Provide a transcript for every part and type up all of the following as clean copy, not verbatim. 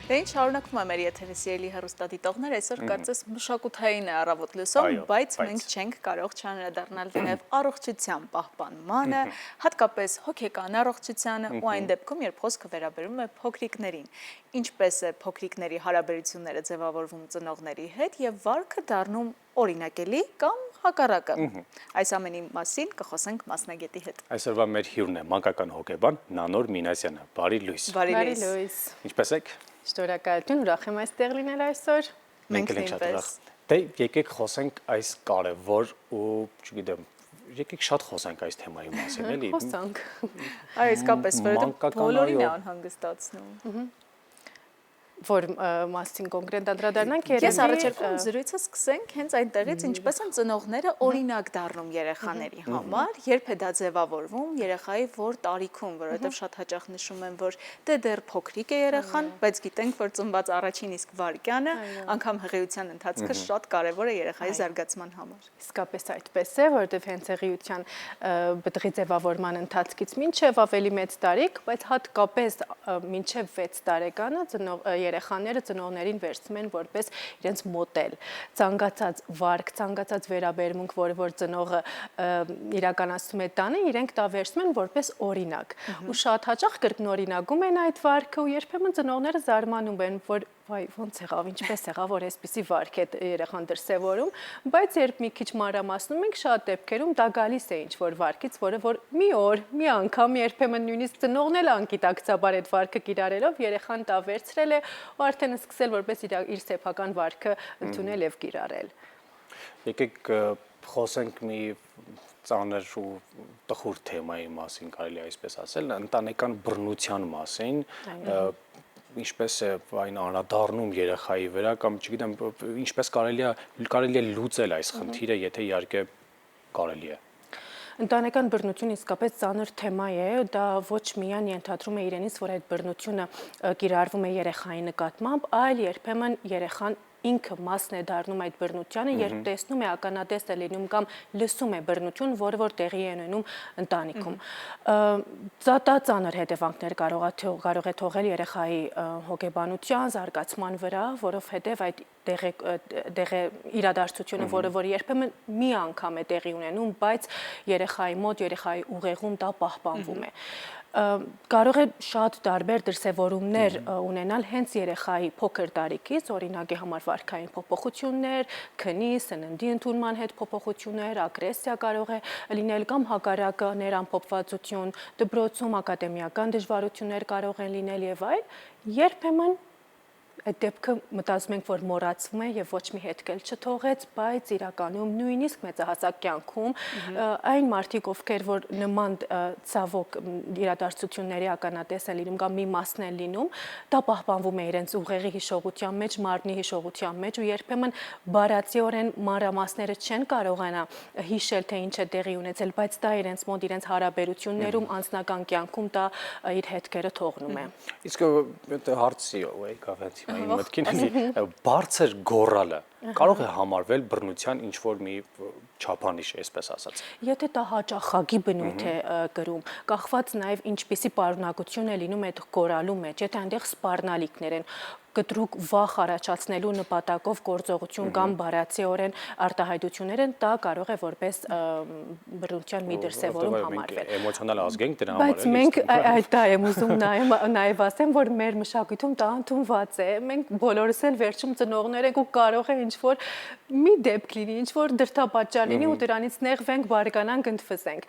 Ինչ շարունակվում է մեր եթերի սիրելի հեռուստադիտողներ, այսօր կարծես մշակութային է առավոտ լսում, բայց մենք չենք կարող չանդրադառնալ նաև առողջության պահպանմանը, հատկապես հոգեկան առողջությանը ու այն դեպքում, երբ խոսքը վերաբերում է փոքրիկներին։ Ինչպես է փոքրիկների հարաբերությունները ձևավորվում ծնողների հետ եւ վարքը դառնում օրինակելի կամ հակառակը։ Այս ամենի մասին կխոսենք մասնագետի հետ։ Այսօրվա մեր հյուրն է մանկական հոգեբան Նանոր Մինասյանը։ Բարի լույս։ Բարի լույս։ Ինչպե՞ս եք։ Շնորհակալություն, ուրախ եմ այստեղ լինել այսօր։ Մենք ենք շատ ուրախ։ Դե եկեք խոսենք այս կարևոր ու, չգիտեմ, եկեք շատ խոսենք այս թեմայի մասին, էլի։ Խոսանք։ Այո, իսկապես, որովհետեւ բոլորին է անհանգստացնում։ Որ մասին կոնկրետ անդրադառնանք երևի։ Ես առաջարկում զրույցը սկսենք հենց այնտեղից, ինչպես են ծնողները օրինակ դառնում երեխաների համար, երբ է դա ձևավորվում երեխայի որ տարիքում, որովհետև շատ հաճախ նշում են, որ դե դեռ փոքրիկ է երեխան, բայց գիտենք, որ ծնված առաջին իսկ վայրկյանը, անգամ հղիության ընթացքը շատ կարևոր է երեխայի զարգացման համար։ Իսկապես այդպես է, որովհետև հենց հղիության բդղի ձևավորման ընթացքից մինչև ավելի մեծ տարիք, բայց հատկապես մինչև 6 տարեկանը երեխաները ծնողներին վերցնում են որպես իրենց մոդել, ցանկացած վարք, ցանկացած վերաբերմունք, որ ծնողը իրականացնում է տանը, իրենք դա վերցնում են որպես օրինակ։ Ու շատ հաճախ կրկնօրինակում են այդ վարքը ու երբեմն ծնողները զարմանում են, որ վայ, ոնց եղավ, ինչպես եղավ, որ այսպիսի վարք է երեխան դրսևորում, բայց երբ մի քիչ մանրամասնում ենք, շատ դեպքերում դա գալիս է ինչ-որ վարքից, որ մի օր, մի անգամ երբեմն նույնիսկ ծնողն էլ անգիտակցաբար այդ վարքը կիրառելով երեխան դա վերցրել է ու արդեն սկսել որպես իր սեփական վարքը ընդունել եւ կիրառել։ Եկեք խոսենք մի ծանր ու տխուր թեմայի մասին, կարելի է այսպես ասել, ընտանեկան բռնության մասին, ինչպես է այն անդրադառնում երեխայի վրա կամ չգիտեմ, ինչպես կարելի է լուծել այս խնդիրը, եթե իհարկե կարելի է։ Ընտանեկան բռնություն իսկապես ծանր թեմա է, դա ոչ միայն ենթադրում է իրենից, որ այդ բռնությունը կիրառվում է երեխայի նկատմամբ, այլ երբեմն երեխան ինքը մասն է դառնում այդ բռնությանը, երբ տեսնում է ականատես է լինում կամ լսում է բռնություն, որ տեղի է ունենում ընտանիքում։ Դա ծանր հետևանքներ կարող է թողել երեխայի հոգեբանության, զարգացման վրա, որովհետև այդ իրադարձությունը, որ երբեմն մի անգամ է տեղի ունենում, բայց երեխայի մոտ, երեխայի ուղեղում դա պահպանվում է։ Կարող է շատ տարբեր դրսևորումներ ունենալ հենց երեխայի փոքր տարիքից, օրինակի համար վարքային փոփոխություններ, քնի, սննդի ընդունման հետ փոփոխություններ, ագրեսիա կարող է լինել կամ հակառակը ներամփոփվածություն, դպրոցում ակադեմիական դժվարություններ կարող են լինել եւ այլ, երբեմն այդ դեպքը մտածում ենք, որ մոռացվում է եւ ոչ մի հետք էլ չթողեց, բայց իրականում նույնիսկ մեծահասակ կյանքում այն մարդիկ, ովքեր որ նման ցավոք իրադարձությունների ականատես են լինում կամ մի մասն են լինում, դա պահպանվում է իրենց ուղեղի հիշողության մեջ, մարմնի հիշողության մեջ ու երբեմն բառացիորեն մանրամասները չեն կարողանա հիշել, թե ինչ է տեղի ունեցել, բայց դա իրենց մոտ իրենց հարաբերություններում, անձնական կյանքում դա իր հետքերը թողնում է։ Իսկ հարցի եկավ հենց իմ մտքին, բարձր գոռալը կարող է համարվել բռնության ինչ-որ մի չափանիշ, այսպես ասած։ Եթե դա հաճախակի բնույթ է կրում, կախված նաև ինչպիսի պարունակություն է լինում այդ գոռալու մեջ, եթե այնտեղ սպառնալիքներ են, կտրուկ վախ առաջացնելու նպատակով գործողություն կամ բառացիորեն արտահայտություններ են, դա կարող է որպես բռնության մի դրսևորում համարվել։ Էմոցիոնալ ազգենք դրա համար Բայց մենք դա եմ ուզում նաև ասեմ, որ մեր մշակույթում դա ընդունված է։ Մենք բոլորս էլ վերջում ծնողներ ենք ու կարող է ինչ-որ մի դեպք լինի, ինչ-որ դրդապատճառ լինի ու դրանից նեղվենք, բարկանանք, ընդվզենք։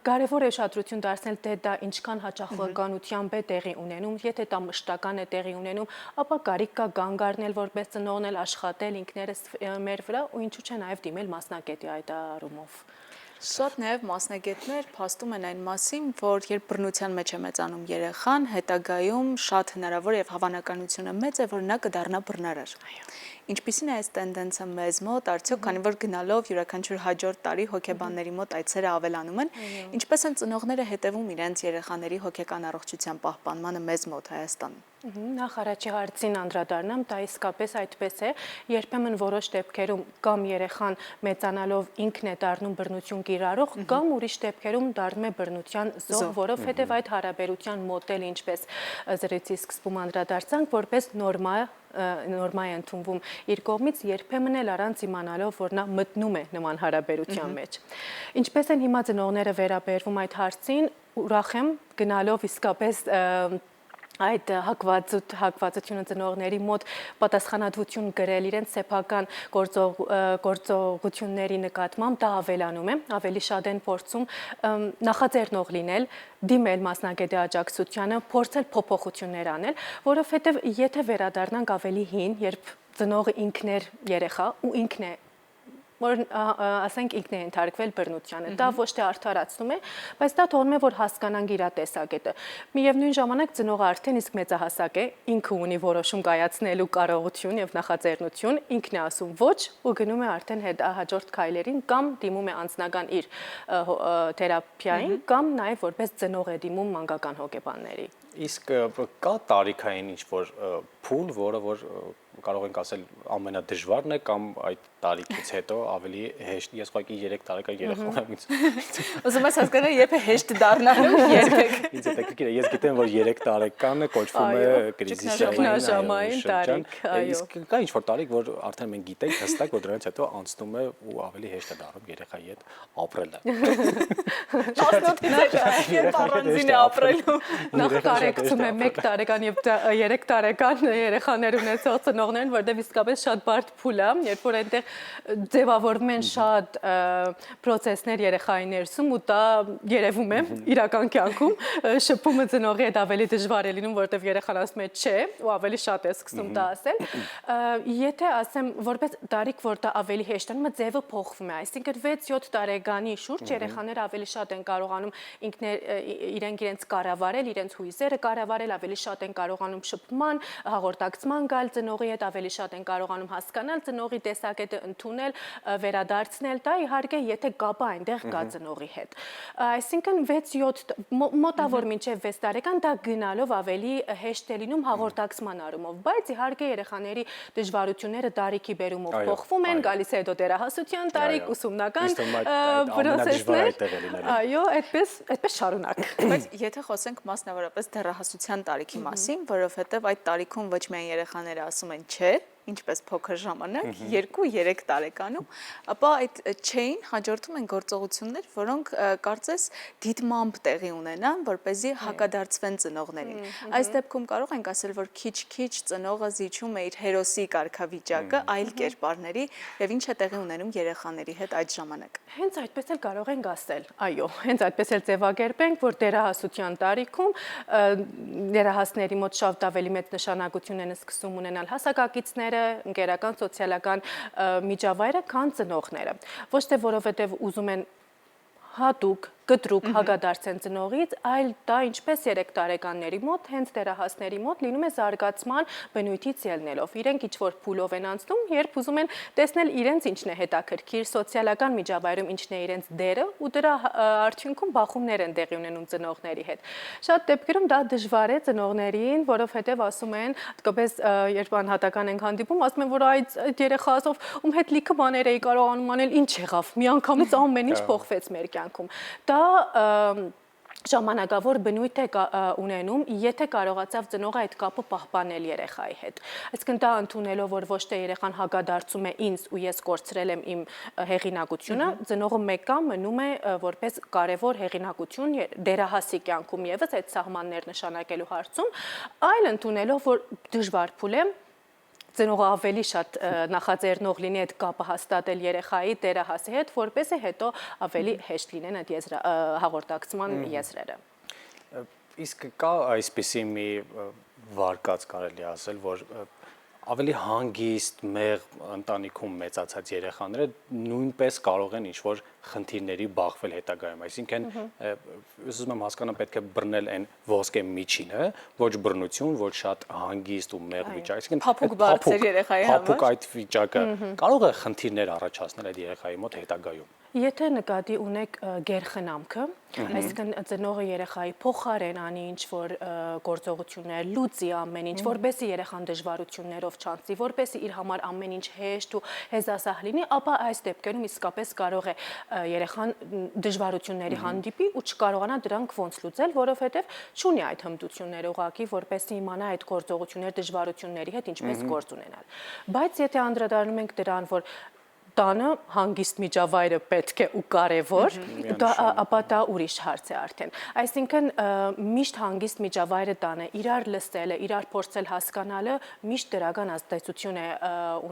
Կարևոր է ուշադրություն դարձնել, թե դա ինչքան հաճախականությամբ է տեղի ունենում, եթե դա մշտական է տեղի ունենում, ապա կարիք կա կանգ առնել որպես ծնողն էլ աշխատել ինքներս մեր վրա ու ինչու՞ չէ նաև դիմել մասնագետի այդ առումով։ Շատ նաև մասնագետներ փաստում են այն մասին, որ երբ բռնության մեջ է մեծանում երեխան, հետագայում շատ հնարավոր եւ հավանականությունը մեծ է, որ նա կդառնա բռնարար։ Ինչպիսին է այս տենդենսը մեզ մոտ, արդյոք քանի որ գնալով յուրաքանչյուր հաջորդ տարի հոգեբանների մոտ այցերը ավելանում են, ինչպես են ծնողները հետևում իրենց երեխաների հոգեկան առողջության պահպանմանը մեզ մոտ Հայաստանում։ Նախ առաջի հարցին անդրադառնամ, դա իսկապես այդպես է, երբեմն որոշ դեպքերում կամ երեխան մեծանալով ինքն է դառնում բռնություն կիրառող, կամ ուրիշ դեպքերում դառնում է բռնության զոհ, որովհետև այդ հարաբերության մոդելը, ինչպես զրույցի սկզբում անդրադարձանք, որպես նորմա է ընդունվում իր կողմից, երբեմն էլ առանց իմանալով, որ նա մտնում է նման հարաբերության մեջ։ Ինչպես են հիմա ծնողները վերաբերվում այդ հարցին, ուրախ եմ գնալով իսկապես այդ հակվածությունը ծնողների մոտ պատասխանատվություն գրել իրենց սեփական գործողությունների նկատմամբ դա ավելանում է, ավելի շատ են փորձում նախաձեռնող լինել, դիմել մասնագետի աջակցությանը, փորձել փոփոխություններ անել, որովհետև եթե վերադառնանք ավելի հին, երբ ծնողը ինքն էր երեխա ու ինքն է որ ասենք ինքն է ենթարկվել բռնությանը, դա ոչ թե արդարացնում է, բայց դա թողնում է, որ հասկանանք իր տեսակետը։ Միևնույն ժամանակ ծնողը արդեն իսկ մեծահասակ է, ինքը ունի որոշում կայացնելու կարողություն եւ նախաձեռնություն, ինքն է ասում ոչ ու գնում է արդեն հաջորդ քայլերին կամ դիմում է անձնական իր թերապիային կամ նաեւ որպես ծնող է դիմում մանկական հոգեբանների։ Իսկ կա տարիքային ինչ-որ փուլ, որը որ կարող ենք ասել ամենադժվարն է կամ այդ տարիքից հետո ավելի հեշտ։ Ես ուղղակի 3 տարեկան երեխա ունեմ ինձ։ Ուզում ես հասկանալ, երբ է հեշտ դառնալու երբեք։ Ինձ հետաքրքիր է, ես գիտեմ, որ 3 տարեկանը կոչվում է կրիզիսային տարիք, այո։ Իսկ կա ինչ-որ տարիք, որ արդեն մենք գիտենք հստակ, որ դրանից հետո անցնում է ու ավելի հեշտ է դառնում երեխայի հետ ապրելը։ 18-ին երբ առանձին է ապրելու։ Նախ կարեկցում է 1 տարեկան եւ 3 տարեկան երեխաներ ունեցող ծնողներն, որտեղ իսկապես շատ բարդ փուլ է, երբ որ այնտեղ ձևավորվում են շատ process-ներ երեխայի ներսում ու դա երևում է իրական կյանքում, շփումը ծնողի հետ ավելի դժվար է լինում, որտեղ երեխան ասում է չէ ու ավելի շատ է սկսում դա ասել։ Եթե ասեմ որպես տարիք, որ դա ավելի հեշտ է, ձևը փոխվում է, այսինքն 6-7 տարեկանի շուրջ երեխաները ավելի շատ են կարողանում իրենց կառավարել, իրենց հույզերը կառավարել, ավելի շատ են կարողանում շփման, հաղորդակցման գալ ծնողի հետ, ավելի շատ են կարողանում հասկանալ ծնողի տեսակետը, ընդունել, վերադարձնել դա, իհարկե, եթե կապը այնտեղ կա ծնողի հետ։ Այսինքն 6-7 մոտավոր մինչև 6 տարեկան դա գնալով ավելի հեշտ է լինում հաղորդակցման առումով, բայց իհարկե երեխաների դժվարությունները տարիքի բերումով փոխվում են, գալիս է հետո դեռահասության տարիք, ուսումնական process-ներ, այո, այդպես շարունակ։ Բայց եթե խոսենք մասնավորապես դեռահասության տարիքի մասին, որովհետև այդ տարիքում ոչ միայն երեխաները ասում են չէ, ինչպես փոքր ժամանակ, 2-3 տարեկանում, ապա այդ չէին հաջորդում են գործողություններ, որոնք կարծես դիտմամբ տեղի ունենան, որպեսզի հակադարձվեն ծնողներին։ Այս դեպքում կարող ենք ասել, որ քիչ-քիչ ծնողը զիջում է իր հերոսի կարգավիճակը այլ կերպարների եւ ինչ է տեղի ունենում երեխաների հետ այդ ժամանակ։ Հենց այդպես էլ կարող ենք ասել, այո, հենց այդպես էլ ձևակերպենք, որ դեռահասության տարիքում դեռահասների մոտ շատ ավելի մեծ նշանակություն են սկսում ունենալ հասակակիցները, ընկերական, սոցիալական միջավայրը, քան ծնողները։ Ոչ թե որովհետև ուզում են հատուկ կտրուկ հագադարձեն ծնողից, այլ դա ինչպես 3 տարեկանների մոտ, հենց դեռահասների մոտ լինում է զարգացման բնույթից ելնելով։ Իրենք ինչ-որ փուլով են անցնում, երբ ուզում են տեսնել իրենց ինչն է հետաքրքիր, սոցիալական միջավայրում ինչն է իրենց դերը ու դրա արդյունքում բախումներ են տեղի ունենում ծնողների հետ։ Շատ դեպքերում դա դժվար է ծնողներին, որովհետև ասում են, հատկապես երբ անհատական ենք հանդիպում, ասում են, որ այդ երեխասով ում հետ լիքը բաներ էի կարողանում անել, ինչ եղավ, միանգամից ամեն ինչ փոխվեց մեր կյանքում։ Ժամանակավոր բնույթ է ունենում, եթե կարողացավ ծնողը այդ կապը պահպանել երեխայի հետ։ Այսինքն դա ընդունելով, որ ոչ թե երեխան հագադարձում է ինձ ու ես կորցրել եմ իմ հեղինակությունը, ծնողը մեկը մնում է որպես կարևոր հեղինակություն դեռահասի կյանքում եւս այդ սահմաններ նշանակելու հարցում, այլ ընդունելով, որ դժվար փուլ է ծնողը ավելի շատ նախաձեռնող լինի այդ կապը հաստատել երեխայի դեռահասի հետ, որպեսզի հետո ավելի հեշտ լինեն այդ հաղորդակցման եզրերը։ Իսկ կա այսպիսի մի վարկած կարելի ասել, որ ավելի հանգիստ մեղ ընտանիքում մեծացած երեխաները նույնպես կարող են ինչ-որ խնդիրների բախվել հետագայում, այսինքն ուզում եմ հասկանալ պետք է բռնել այն ոսկե միջինը, ոչ բռնություն, ոչ շատ հանգիստ ու մեղ վիճակ, այսինքն փափուկ բարձր երեխայի համար, փափուկ այդ վիճակը կարող է խնդիրներ առաջացնել այդ երեխայի մոտ հետագայում։ Եթե նկատի ունեք գերխնամքը, այսինքն ծնողը երեխայի փոխարեն անի ինչ-որ գործողություններ, լուծի ամեն ինչ, որպեսզի երեխան դժվարություններով չանցնի, որպեսզի իր համար ամեն ինչ հեշտ ու հեզասահ լինի, ապա այս դեպքերում իսկապես կարող է երեխան դժվարությունների հանդիպի ու չկարողանա դրանք ոնց լուծել, որովհետև չունի այդ հմտությունները ուղղակի, որպեսզի իմանա այդ գործողություններ դժվարությունների հետ ինչպես գործ ունենալ։ Բայց եթե անդրադառնում ենք դրան, որ տանը հանգիստ միջավայրը պետք է ու կարևոր, ապա դա ուրիշ հարց է արդեն։ Այսինքն միշտ հանգիստ միջավայրը տանը, իրար լսելը, իրար փորձել հասկանալը միշտ դրական ազդեցություն է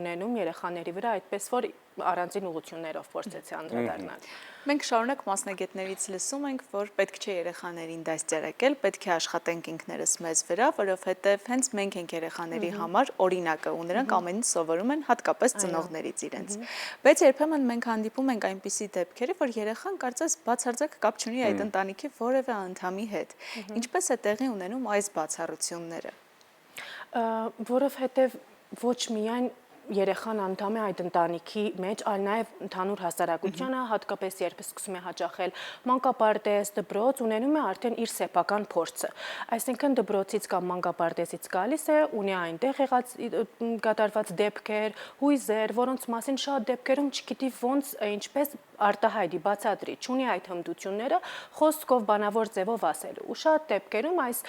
ունենում երեխաների վրա, այդպես որ առանձին ուղղություններով փորձեցի անդրադառնալ։ Մենք շարունակ մասնագետներից լսում ենք, որ պետք չէ երեխաներին դաստիարակել, պետք է աշխատենք ինքներս մեզ վրա, որովհետև հենց մենք ենք երեխաների համար օրինակը ու նրանք ամեն ինչ սովորում են հատկապես ծնողներից իրենց։ Բայց երբեմն մենք հանդիպում ենք այնպիսի դեպքերի, որ երեխան կարծես բացարձակ կապ չունի այդ ընտանիքի որևէ անդամի հետ։ Ինչպես է տեղի ունենում այս բացառությունները։ Որովհետև ոչ միայն երեխան անդամ է այդ ընտանիքի մեջ, այլ նաև ընդհանուր հասարակությանը, հատկապես երբ սկսում է հաճախել մանկապարտեզ, դպրոց, ունենում է արդեն իր սեփական փորձը։ Այսինքն դպրոցից կամ մանկապարտեզից գալիս է, ունի այնտեղ եղած կատարված դեպքեր, հույզեր, որոնց մասին շատ դեպքերում չգիտի ոնց ինչպես արտահայտի, բացատրի, չունի այդ հմտությունները խոսքով բանավոր ձևով ասելու։ Ու շատ դեպքերում այս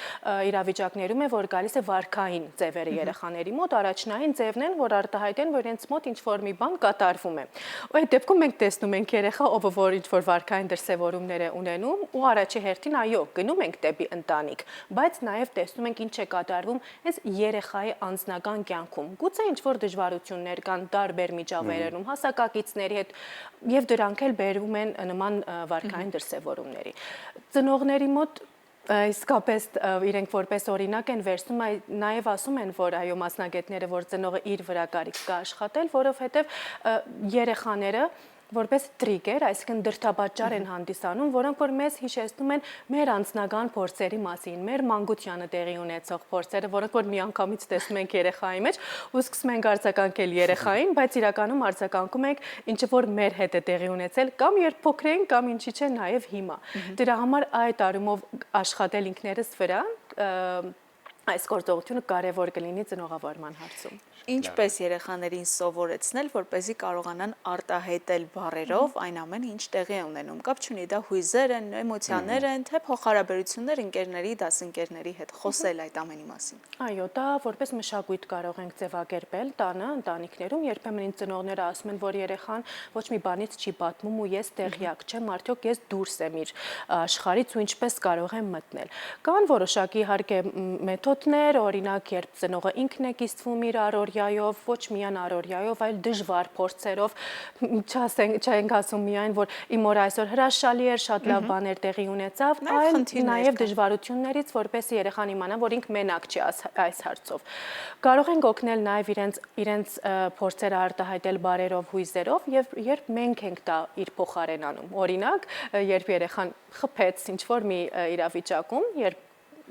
իրավիճակներում է, որ գալիս է վարքային ձևերը երեխաների մոտ, առաջնային ձևն են, որ արտահայտեն, որ իրենց մոտ ինչ-որ մի բան կատարվում է։ Ու այդ դեպքում մենք տեսնում ենք երեխա, ով որ ինչ-որ վարքային դրսևորումներ է ունենում, ու առաջի հերթին այո, գնում ենք դեպի ընտանիք, բայց նաև տեսնում ենք ինչ է կատարվում հենց երեխայի անձնական կյանքում։ Գուցե ինչ-որ դժվարություններ կան տարբեր միջավայրերում, հասակակիցների հետ, եւ դրանք էլ բերվում են նման վարքային դրսևորումների։ Ծնողների մոտ իսկապես իրենք որպես օրինակ են վերցնում, նաև ասում են, որ այո մասնագետները, որ ծնողը իր վրա կարիք կա աշխատել, որովհետև երեխաները որպես տրիգեր, այսինքն դրդապատճառ են հանդիսանում, որոնք որ մեզ հիշեցնում են մեր անձնական փորձերի մասին, մեր մանկությանը տեղի ունեցող փորձերը, որոնք որ միանգամից տեսնում ենք երեխայի մեջ ու սկսում ենք արձագանքել երեխային, բայց իրականում արձագանքում ենք ինչ որ մեր հետ է տեղի ունեցել, կամ երբ փոքր էինք, կամ ինչի՞ չէ, նաև հիմա։ Դրա համար այդ առումով աշխատել ինքներս վրա այս գործողությունը կարևոր կլինի ծնողավորման հարցում։ Ինչպես երեխաներին սովորեցնել, որպեսզի կարողանան արտահայտել բառերով այն ամենը, ինչ տեղի է ունենում։ Կապ չունի դա հույզեր են, էմոցիաներ են, թե փոխհարաբերություններ ընկերների, դասընկերների հետ, խոսել այդ ամենի մասին։ Այո, դա որպես մշակույթ կարող ենք ձևակերպել տանը, ընտանիքներում, երբեմն ծնողները ասում են, որ երեխան ոչ մի բանից չի պատմում ու ես տեղյակ չեմ, արդյոք ես դուրս եմ իր աշխարհից ու ինչպես կարող եմ մտնել։ Կան որոշակի իհարկե մեթոդներ, օրինակ, երբ ծնողը ինքն է կիսվում իր առօրյայով, ոչ միայն առօրյայով, այլ դժվար փորձերով, չենք ասում միայն, որ իմ օր այսօր հրաշալի էր, շատ լավ բաներ տեղի ունեցավ, այլ նաև դժվարություններից, որպեսզի երեխան իմանա, որ ինքը մենակ չի այս հարցով։ Կարող ենք օգնել նաև իրենց փորձերը արտահայտել բարերով, հույզերով, եւ երբ մենք ենք դա իր փոխարեն անում։ Օրինակ, երբ երեխան խփեց ինչ-որ մի իրավիճակում, երբ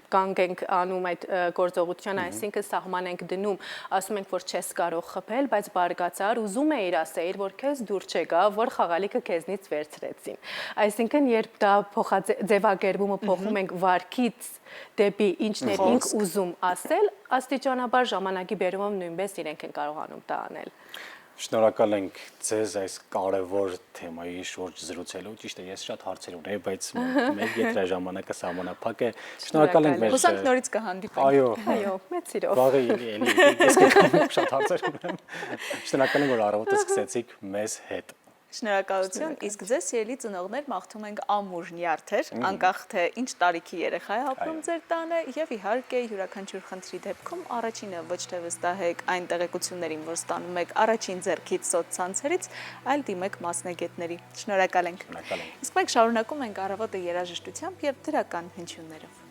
կանգ ենք անում այդ գործողության, այսինքն սահման ենք դնում, ասում ենք, որ չես կարող խփել, բայց բարգացար, ուզում է իր ասեիր, որ քեզ դուր չեկա, որ խաղալիքը քեզնից վերցրեցին։ Այսինքն, երբ դա ձևակերպումը փոխում ենք վարքից դեպի ինչն է ինք ուզում ասել, աստիճանաբար ժամանակի բերումով նույնպես իրենք են կարողանում դա անել։ Շնորհակալ ենք ձեզ այս կարևոր թեմայի շուրջ զրուցելու։ Ճիշտ է, ես շատ հարցեր ունեի, բայց մեր եթերաժամանակը սահմանափակ է։ Շնորհակալ ենք մեր։ Հուսանք նորից կհանդիպենք։ Այո, մեծ սիրով։ Վաղը էլի ես կգամ շատ հարցեր ունեմ։ Շնորհակալ եմ, որ առավոտը սկսեցիք մեզ հետ։ Շնորհակալություն, իսկ ձեզ սիրելի ծնողներ մաղթում ենք ամուր նյարդեր, անկախ թե ինչ տարիքի երեխա է ապրում ձեր տանը, եւ իհարկե յուրաքանչյուր խնդրի դեպքում առաջինը ոչ թե վստահեք այն տեղեկություններին, որ ստանում եք առաջին ձեռքից սոցցանցերից, այլ դիմեք մասնագետների։ Շնորհակալ ենք։ Իսկ մենք շարունակում ենք առավոտը երաժշտությամբ եւ դրական հնչյուններով։